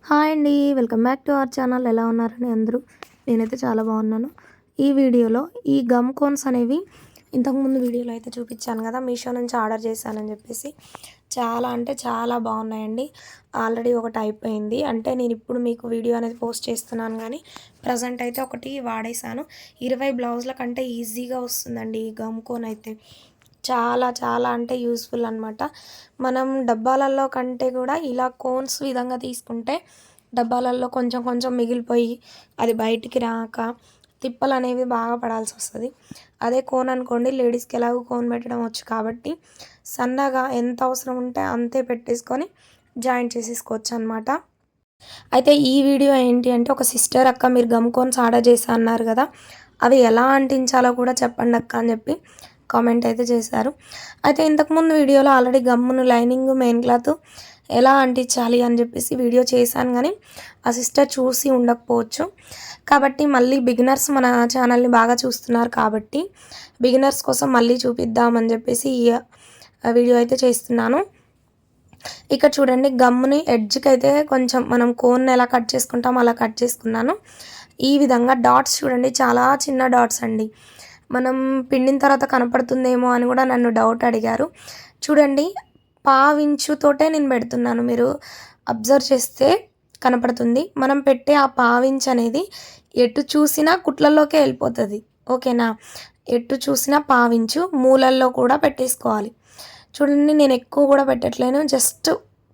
Hi అండి. Welcome back to our channel. ఎలా ఉన్నారండి అందరూ? నేనైతే చాలా బాగున్నాను. ఈ వీడియోలో ఈ గమ్ కోన్స్ అనేవి ఇంతకుముందు వీడియోలో అయితే చూపించాను కదా, మీషో నుంచి ఆర్డర్ చేశానని చెప్పేసి. చాలా అంటే చాలా బాగున్నాయండి. ఆల్రెడీ ఒకటి అయిపోయింది, అంటే నేను ఇప్పుడు మీకు వీడియో అనేది పోస్ట్ చేస్తున్నాను, కానీ ప్రజెంట్ అయితే ఒకటి వాడేశాను. 20 బ్లౌజుల కంటే ఈజీగా వస్తుందండి ఈ గమ్ కోన్ అయితే. చాలా చాలా అంటే యూస్ఫుల్ అనమాట. మనం డబ్బాలలో కంటే కూడా ఇలా కోన్స్ విధంగా తీసుకుంటే డబ్బాలలో కొంచెం కొంచెం మిగిలిపోయి అది బయటికి రాక తిప్పలు అనేవి బాగా పడాల్సి వస్తుంది. అదే కోన్ అనుకోండి, లేడీస్కి ఎలాగో కోన్ పెట్టడం వచ్చు కాబట్టి సన్నగా ఎంత అవసరం ఉంటే అంతే పెట్టేసుకొని జాయింట్ చేసేసుకోవచ్చు అనమాట. అయితే ఈ వీడియో ఏంటి అంటే, ఒక సిస్టర్ అక్క మీరు గమ్ కోన్స్ ఆర్డర్ చేశా అన్నారు కదా, అవి ఎలా అంటించాలో కూడా చెప్పండి అక్క అని చెప్పి కామెంట్ అయితే చేశారు. అయితే ఇంతకుముందు వీడియోలో ఆల్రెడీ గమ్మును లైనింగ్ మెయిన్ క్లాత్ ఎలా అంటించాలి అని చెప్పేసి వీడియో చేశాను, కానీ ఆ సిస్టర్ చూసి ఉండకపోవచ్చు. కాబట్టి మళ్ళీ బిగినర్స్ మన ఛానల్ని బాగా చూస్తున్నారు కాబట్టి బిగినర్స్ కోసం మళ్ళీ చూపిద్దామని చెప్పేసి ఈ వీడియో అయితే చేస్తున్నాను. ఇక్కడ చూడండి, గమ్ముని ఎడ్జ్కి అయితే కొంచెం మనం కోన్ ఎలా కట్ చేసుకుంటాం అలా కట్ చేసుకున్నాను. ఈ విధంగా డాట్స్ చూడండి, చాలా చిన్న డాట్స్ అండి. మనం పిండిన తర్వాత కనపడుతుందేమో అని కూడా నన్ను డౌట్ అడిగారు. చూడండి, పావించుతోటే నేను పెడుతున్నాను, మీరు అబ్జర్వ్ చేస్తే కనపడుతుంది. మనం పెట్టే ఆ పావించ్ అనేది ఎటు చూసినా కుట్లలోకే వెళ్ళిపోతుంది, ఓకేనా? ఎటు చూసినా పావించు మూలల్లో కూడా పెట్టేసుకోవాలి. చూడండి, నేను ఎక్కువ కూడా పెట్టట్లేను, జస్ట్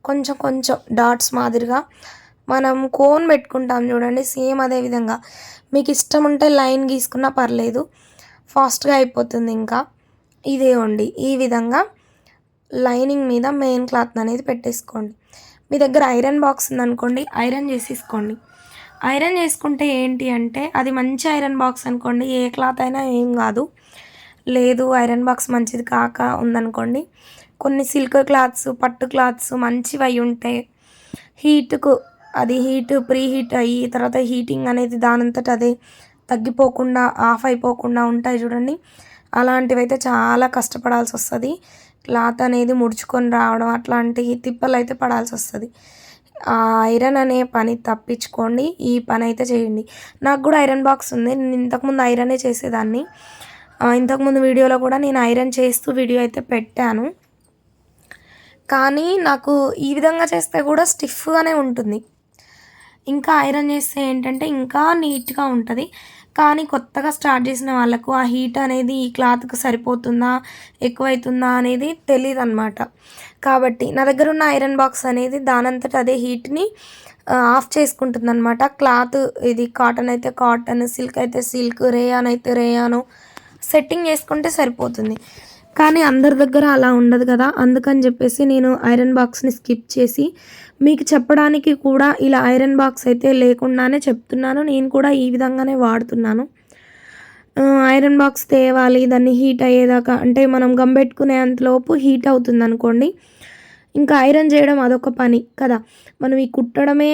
కొంచెం కొంచెం డాట్స్ మాదిరిగా మనం కోన్ పెట్టుకుంటాం చూడండి, సేమ్ అదే విధంగా. మీకు ఇష్టం ఉంటే లైన్ గీసుకున్నా పర్లేదు, ఫాస్ట్గా అయిపోతుంది. ఇంకా ఇదే ఉండి ఈ విధంగా లైనింగ్ మీద మెయిన్ క్లాత్ అనేది పెట్టేసుకోండి. మీ దగ్గర ఐరన్ బాక్స్ ఉందనుకోండి, ఐరన్ చేసేసుకోండి. ఐరన్ చేసుకుంటే ఏంటి అంటే, అది మంచి ఐరన్ బాక్స్ అనుకోండి, ఏ క్లాత్ అయినా ఏం కాదు. లేదు ఐరన్ బాక్స్ మంచిది కాక ఉందనుకోండి, కొన్ని సిల్క్ క్లాత్స్, పట్టు క్లాత్స్ మంచివి అయి ఉంటే హీట్కు అది ప్రీ హీట్ అయ్యి తర్వాత హీటింగ్ అనేది దానంతట అదే తగ్గిపోకుండా ఆఫ్ అయిపోకుండా ఉంటాయి చూడండి. అలాంటివి అయితే చాలా కష్టపడాల్సి వస్తుంది. క్లాత్ అనేది ముడుచుకొని రావడం అట్లాంటి తిప్పలు అయితే పడాల్సి వస్తుంది. ఆ ఐరన్ అనే పని తప్పించుకోండి, ఈ పని అయితే చేయండి. నాకు కూడా ఐరన్ బాక్స్ ఉంది, నేను ఇంతకుముందు ఐరనే చేసేదాన్ని. ఇంతకుముందు వీడియోలో కూడా నేను ఐరన్ చేస్తూ వీడియో అయితే పెట్టాను, కానీ నాకు ఈ విధంగా చేస్తే కూడా స్టిఫ్గానే ఉంటుంది. ఇంకా ఐరన్ చేస్తే ఏంటంటే ఇంకా నీట్గా ఉంటుంది. కానీ కొత్తగా స్టార్ట్ చేసిన వాళ్ళకు ఆ హీట్ అనేది ఈ క్లాత్కి సరిపోతుందా ఎక్కువైతుందా అనేది తెలియదు అనమాట. కాబట్టి నా దగ్గర ఉన్న ఐరన్ బాక్స్ అనేది దానంతట అదే హీట్ని ఆఫ్ చేసుకుంటుంది అనమాట. క్లాత్ ఇది కాటన్ అయితే కాటన్, సిల్క్ అయితే సిల్క్, రేయాన్ అయితే రేయాను సెట్టింగ్ చేసుకుంటే సరిపోతుంది. కానీ అందరి దగ్గర అలా ఉండదు కదా, అందుకని చెప్పేసి నేను ఐరన్ బాక్స్ని స్కిప్ చేసి మీకు చెప్పడానికి కూడా ఇలా ఐరన్ బాక్స్ అయితే లేకుండానే చెప్తున్నాను. నేను కూడా ఈ విధంగానే వాడుతున్నాను. ఐరన్ బాక్స్ తేవాలి, దాన్ని హీట్ అయ్యేదాకా, అంటే మనం గమ్ పెట్టుకునే అంతలోపు హీట్ అవుతుంది అనుకోండి, ఇంకా ఐరన్ చేయడం అదొక పని కదా. మనం ఈ కుట్టడమే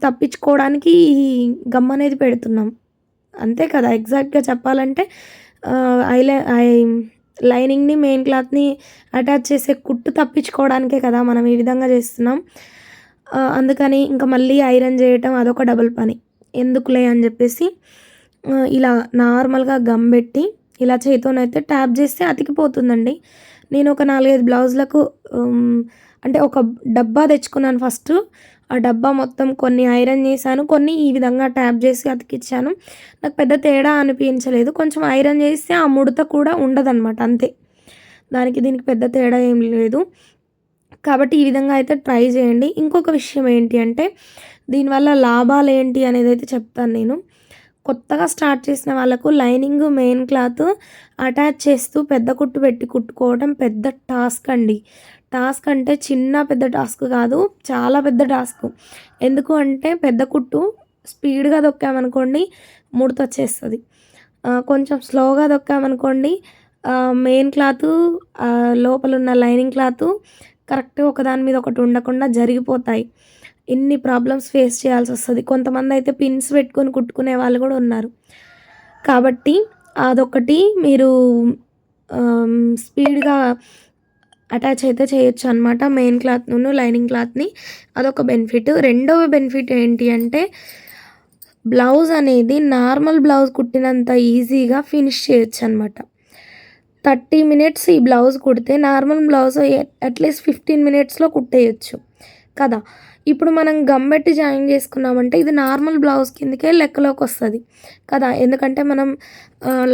తప్పించుకోవడానికి ఈ గమ్ అనేది పెడుతున్నాం, అంతే కదా. ఎగ్జాక్ట్గా చెప్పాలంటే లైనింగ్ని మెయిన్ క్లాత్ని అటాచ్ చేసే కుట్టు తప్పించుకోవడానికే కదా మనం ఈ విధంగా చేస్తున్నాం. అందుకని ఇంకా మళ్ళీ ఐరన్ చేయటం అదొక డబుల్ పని, ఎందుకులే అని చెప్పేసి ఇలా నార్మల్గా గమ్ పెట్టి ఇలా చేతోనైతే ట్యాప్ చేస్తే అతికిపోతుందండి. నేను ఒక 4-5 బ్లౌజులకు అంటే ఒక డబ్బా తెచ్చుకున్నాను ఫస్ట్. ఆ డబ్బా మొత్తం కొన్ని ఐరన్ చేశాను, కొన్ని ఈ విధంగా ట్యాప్ చేసి అతికిచ్చాను. నాకు పెద్ద తేడా అనిపించలేదు, కొంచెం ఐరన్ చేస్తే ఆ ముడత కూడా ఉండదన్నమాట, అంతే. దానికి దీనికి పెద్ద తేడా ఏం లేదు. కాబట్టి ఈ విధంగా అయితే ట్రై చేయండి. ఇంకొక విషయం ఏంటి అంటే, దీనివల్ల లాభాలు ఏంటి అనేది అయితే చెప్తాను నేను. కొత్తగా స్టార్ట్ చేసిన వాళ్ళకు లైనింగ్ మెయిన్ క్లాత్ అటాచ్ చేస్తూ పెద్ద కుట్టు పెట్టి కుట్టుకోవడం పెద్ద టాస్క్ అండి. టాస్క్ అంటే చిన్న పెద్ద టాస్క్ కాదు, చాలా పెద్ద టాస్క్. ఎందుకు అంటే పెద్ద కుట్టు స్పీడ్గా దొక్కామనుకోండి ముడత వచ్చేస్తుంది, కొంచెం స్లోగా దొక్కామనుకోండి మెయిన్ క్లాత్ లోపల ఉన్న లైనింగ్ క్లాత్ కరెక్ట్గా ఒకదాని మీద ఒకటి ఉండకుండా జరిగిపోతాయి. ఎన్ని ప్రాబ్లమ్స్ ఫేస్ చేయాల్సి వస్తుంది. కొంతమంది అయితే పిన్స్ పెట్టుకొని కుట్టుకునే వాళ్ళు కూడా ఉన్నారు. కాబట్టి అదొకటి మీరు స్పీడ్గా అటాచ్ అయితే చేయొచ్చు అనమాట మెయిన్ క్లాత్‌ను, లైనింగ్ క్లాత్‌ని. అదొక బెనిఫిట్. రెండవ బెనిఫిట్ ఏంటి అంటే బ్లౌజ్ అనేది నార్మల్ బ్లౌజ్ కుట్టినంత ఈజీగా ఫినిష్ చేయొచ్చనమాట. 30 మినిట్స్ ఈ బ్లౌజ్ కుడితే నార్మల్ బ్లౌజ్ అట్‌లీస్ట్ 15 మినిట్స్‌లో కుట్టేయొచ్చు కదా! ఇప్పుడు మనం గమ్ పెట్టి జాయిన్ చేసుకున్నామంటే ఇది నార్మల్ బ్లౌజ్ కిందకే లెక్కలోకొస్తది కదా! ఎందుకంటే మనం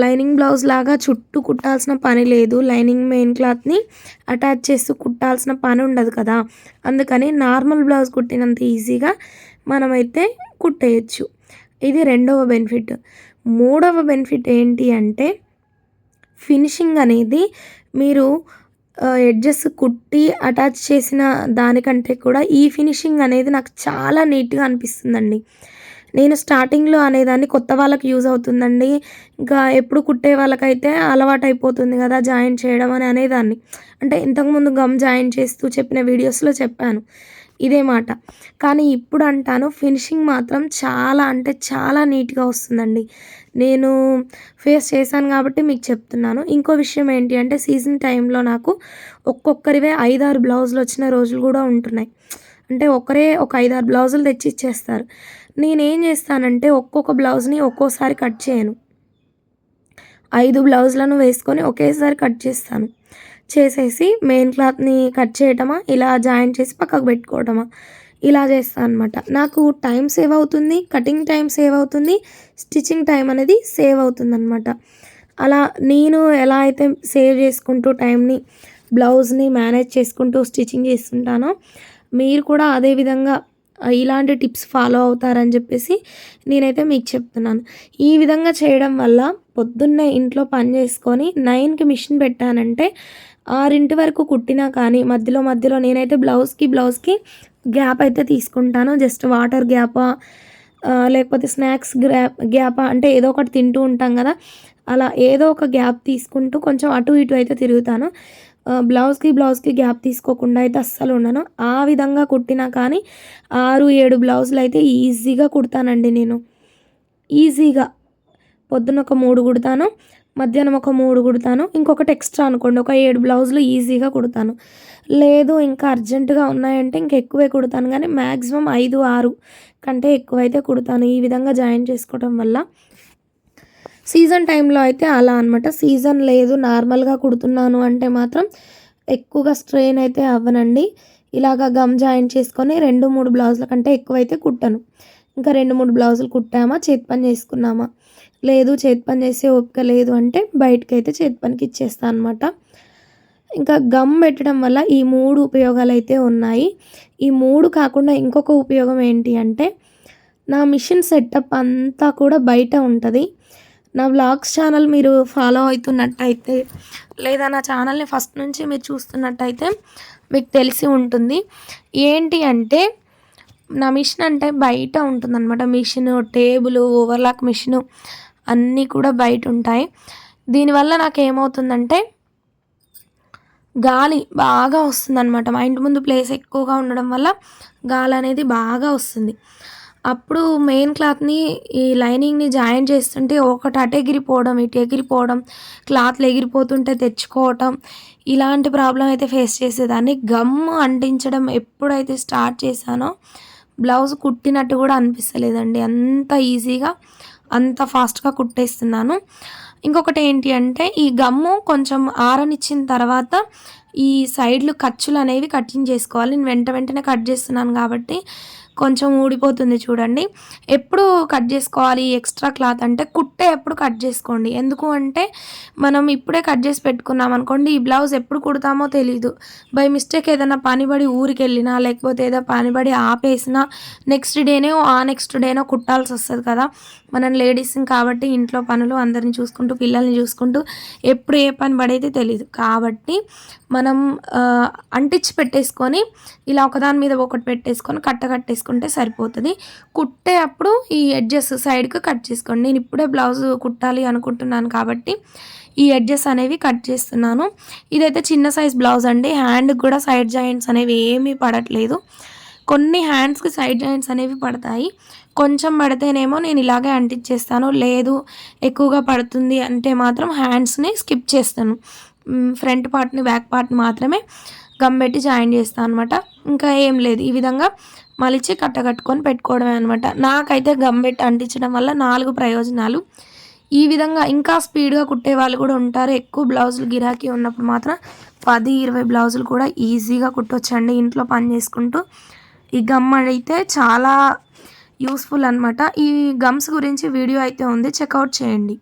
లైనింగ్ బ్లౌజ్ లాగా చుట్టూ కుట్టాల్సిన పని లేదు. లైనింగ్ మెయిన్ క్లాత్‌ని అటాచ్ చేస్తూ కుట్టాల్సిన పని ఉండదు కదా! అందుకని నార్మల్ బ్లౌజ్ కుట్టినంత ఈజీగా మనమైతే కుట్టేయొచ్చు. ఇది రెండవ బెనిఫిట్. మూడవ బెనిఫిట్ ఏంటి అంటే ఫినిషింగ్ అనేది మీరు ఎడ్జెస్ కుట్టి అటాచ్ చేసిన దానికంటే కూడా ఈ ఫినిషింగ్ అనేది నాకు చాలా నీట్‌గా అనిపిస్తుందండి. నేను స్టార్టింగ్‌లో అనేదాన్ని కొత్త వాళ్ళకి యూజ్ అవుతుందండి. ఇంకా ఎప్పుడు కుట్టే వాళ్ళకైతే అలవాటైపోతుంది కదా! జాయిన్ చేయడం అని అనేదాన్ని. అంటే ఇంతకుముందు గమ్ జాయిన్ చేస్తూ చెప్పిన వీడియోస్‌లో చెప్పాను ఇదే మాట. కానీ ఇప్పుడు అంటాను ఫినిషింగ్ మాత్రం చాలా అంటే చాలా నీట్‌గా వస్తుందండి. నేను ఫేస్ చేశాను కాబట్టి మీకు చెప్తున్నాను. ఇంకో విషయం ఏంటి అంటే సీజన్ టైంలో నాకు ఒక్కొక్కరివే 5, 6 బ్లౌజులొచ్చిన రోజులు గూడా ఉంటున్నాయి. అంటే ఒకరే ఒక 5, 6 బ్లౌజులు తెచ్చి ఇచ్చేస్తారు. నేనేం చేస్తానంటే ఒక్కొక్క బ్లౌజ్‌ని ఒక్కోసారి కట్ చేయను. 5 బ్లౌజులను వేసుకొని ఒకేసారి కట్ చేస్తాను. చేసేసి మెయిన్ క్లాత్‌ని కట్ చేయటమా, ఇలా జాయిన్ చేసి పక్కకు పెట్టుకోవటమా, ఇలా చేస్తా అనమాట. నాకు టైం సేవ్ అవుతుంది, కటింగ్ టైం సేవ్ అవుతుంది, స్టిచ్చింగ్ టైం అనేది సేవ్ అవుతుందనమాట. అలా నేను ఎలా అయితే సేవ్ చేసుకుంటూ టైంని, బ్లౌజ్‌ని మేనేజ్ చేసుకుంటూ స్టిచ్చింగ్ చేస్తుంటానో, మీరు కూడా అదే విధంగా ఇలాంటి టిప్స్ ఫాలో అవుతారని చెప్పేసి నేనైతే మీకు చెప్తున్నాను. ఈ విధంగా చేయడం వల్ల పొద్దున్నే ఇంట్లో పని చేసుకొని 9కి మిషన్ పెట్టానంటే 6 వరకు కుట్టినా కానీ మధ్యలో నేనైతే బ్లౌజ్‌కి గ్యాప్ అయితే తీసుకుంటాను. జస్ట్ వాటర్ గ్యాపా లేకపోతే స్నాక్స్ గ్యాపా అంటే ఏదో ఒకటి తింటూ ఉంటాం కదా! అలా ఏదో ఒక గ్యాప్ తీసుకుంటూ కొంచెం అటు ఇటు అయితే తిరుగుతాను. బ్లౌజ్‌కి గ్యాప్ తీసుకోకుండా అయితే అస్సలు ఉండను. ఆ విధంగా కుట్టినా కానీ 6, 7 బ్లౌజులైతే ఈజీగా కుడతానండి నేను. ఈజీగా. పొద్దున ఒక 3 కుడతాను. మధ్యాహ్నం ఒక 3 కుడతాను. ఇంకొకటి ఎక్స్‌ట్రా అనుకోండి. ఒక 7 బ్లౌజులు ఈజీగా కుడతాను. లేదు ఇంకా అర్జెంట్‌గా ఉన్నాయంటే ఇంకెక్కువే కుడతాను గానీ మాక్సిమం 5, 6 కంటే ఎక్కువైతే కుడతాను. ఈ విధంగా జాయిన్ చేసుకోవటం వల్ల. సీజన్ టైంలో అయితే అలా అనమాట. సీజన్ లేదు నార్మల్‌గా కుడుతున్నాను అంటే మాత్రం ఎక్కువగా స్ట్రెయిన్ అయితే అవ్వనండి. ఇలాగ గమ్ జాయిన్ చేసుకొని 2, 3 బ్లౌజుల కంటే ఎక్కువైతే కుట్టను. ఇంకా 2, 3 బ్లౌజులు కుట్టామా, చేతి పని చేసుకున్నామా. లేదు చేతి పని చేసే ఓపిక లేదు అంటే బయటకైతే చేతి పనికి ఇచ్చేస్తా అనమాట. ఇంకా గమ్ పెట్టడం వల్ల ఈ 3 ఉపయోగాలైతే ఉన్నాయి. ఈ 3 కాకుండా ఇంకొక ఉపయోగం ఏంటి అంటే నా మిషన్ సెటప్ అంతా కూడా బయట ఉంటది. నా వ్లాగ్స్ ఛానల్ మీరు ఫాలో అవుతున్నట్టయితే లేదా నా ఛానల్‌ని ఫస్ట్ నుంచి మీరు చూస్తున్నట్టయితే మీకు తెలిసి ఉంటుంది. ఏంటి అంటే నా మిషన్ అంటే బయట ఉంటుందనమాట. మిషను, టేబులు, ఓవర్‌లాక్ మిషను అన్నీ కూడా బయటుంటాయి. దీనివల్ల నాకేమవుతుందంటే గాలి బాగా వస్తుందనమాట. మా ఇంటి ముందు ప్లేస్ ఎక్కువగా ఉండడం వల్ల గాలనేది బాగా వస్తుంది. అప్పుడు మెయిన్ క్లాత్‌ని ఈ లైనింగ్‌ని జాయిన్ చేస్తుంటే ఒకటి అటు ఎగిరిపోవడం, ఇటు ఎగిరిపోవడం, క్లాత్‌లు ఎగిరిపోతుంటే తెచ్చుకోవటం, ఇలాంటి ప్రాబ్లమ్ అయితే ఫేస్ చేసేదాన్ని. గమ్ అంటించడం ఎప్పుడైతే స్టార్ట్ చేశానో బ్లౌజ్ కుట్టినట్టు కూడా అనిపిస్తలేదండి. అంత ఈజీగా, అంత ఫాస్ట్‌గా కుట్టేస్తున్నాను. ఇంకొకటి ఏంటి అంటే ఈ గమ్ము కొంచెం ఆరనిచ్చిన తర్వాత ఈ సైడ్‌లు ఖర్చులనేవి కటింగ్ చేసుకోవాలి. నేను వెంటనే కట్ చేస్తున్నాను కాబట్టి కొంచెం ఊడిపోతుంది చూడండి. ఎప్పుడు కట్ చేసుకోవాలి ఎక్స్ట్రా క్లాత్ అంటే కుట్టేటప్పుడు కట్ చేసుకోండి. ఎందుకు అంటే మనం ఇప్పుడే కట్ చేసి పెట్టుకున్నామనుకోండి ఈ బ్లౌజ్ ఎప్పుడు కుడతామో తెలీదు. బై మిస్టేక్ ఏదైనా పని పడి ఊరికెళ్ళినా లేకపోతే ఏదో పని పడి ఆపేసినా నెక్స్ట్ డేనో కుట్టాల్సొస్తది కదా! మనం లేడీస్‌ని కాబట్టి ఇంట్లో పనులు అందరిని చూసుకుంటూ, పిల్లల్ని చూసుకుంటూ ఎప్పుడు ఏ పని పడేది తెలీదు. కాబట్టి మనం అంటించి పెట్టేసుకొని ఇలా ఒకదాని మీద ఒకటి పెట్టేసుకొని కట్టేసుకుంటే సరిపోతది. కుట్టేటప్పుడు ఈ ఎడ్జెస్ సైడ్‌కి కట్ చేసుకోండి. నేను ఇప్పుడే బ్లౌజ్ కుట్టాలి అనుకుంటున్నాను కాబట్టి ఈ ఎడ్జెస్ అనేవి కట్ చేస్తున్నాను. ఇదైతే చిన్న సైజ్ బ్లౌజ్ అండి. హ్యాండ్‌కి కూడా సైడ్ జాయింట్స్ అనేవి ఏమీ పడట్లేదు. కొన్ని హ్యాండ్స్‌కి సైడ్ జాయింట్స్ అనేవి పడతాయి. కొంచెం పడితేనేమో నేను ఇలాగే అంటించేస్తాను. లేదు ఎక్కువగా పడుతుంది అంటే మాత్రం హ్యాండ్స్‌ని స్కిప్ చేస్తాను. ఫ్రంట్ పార్ట్ని బ్యాక్ పార్ట్ని మాత్రమే గమ్ పెట్టి జాయిన్ చేస్తాను అనమాట. ఇంకా ఏం లేదు, ఈ విధంగా మలిచి కట్టకట్టుకొని పెట్టుకోవడమే అనమాట. నాకైతే గమ్ పెట్టి అంటించడం వల్ల 4 ప్రయోజనాలు. ఈ విధంగా ఇంకా స్పీడ్గా కుట్టే వాళ్ళు కూడా ఉంటారు. ఎక్కువ బ్లౌజులు గిరాకీ ఉన్నప్పుడు మాత్రం 10-20 బ్లౌజులు కూడా ఈజీగా కుట్టొచ్చండి ఇంట్లో పని చేసుకుంటూ. ఈ గమ్ అయితే చాలా యూస్ఫుల్ అనమాట. ఈ గమ్స్ గురించి వీడియో అయితే ఉంది, చెక్అవుట్ చేయండి.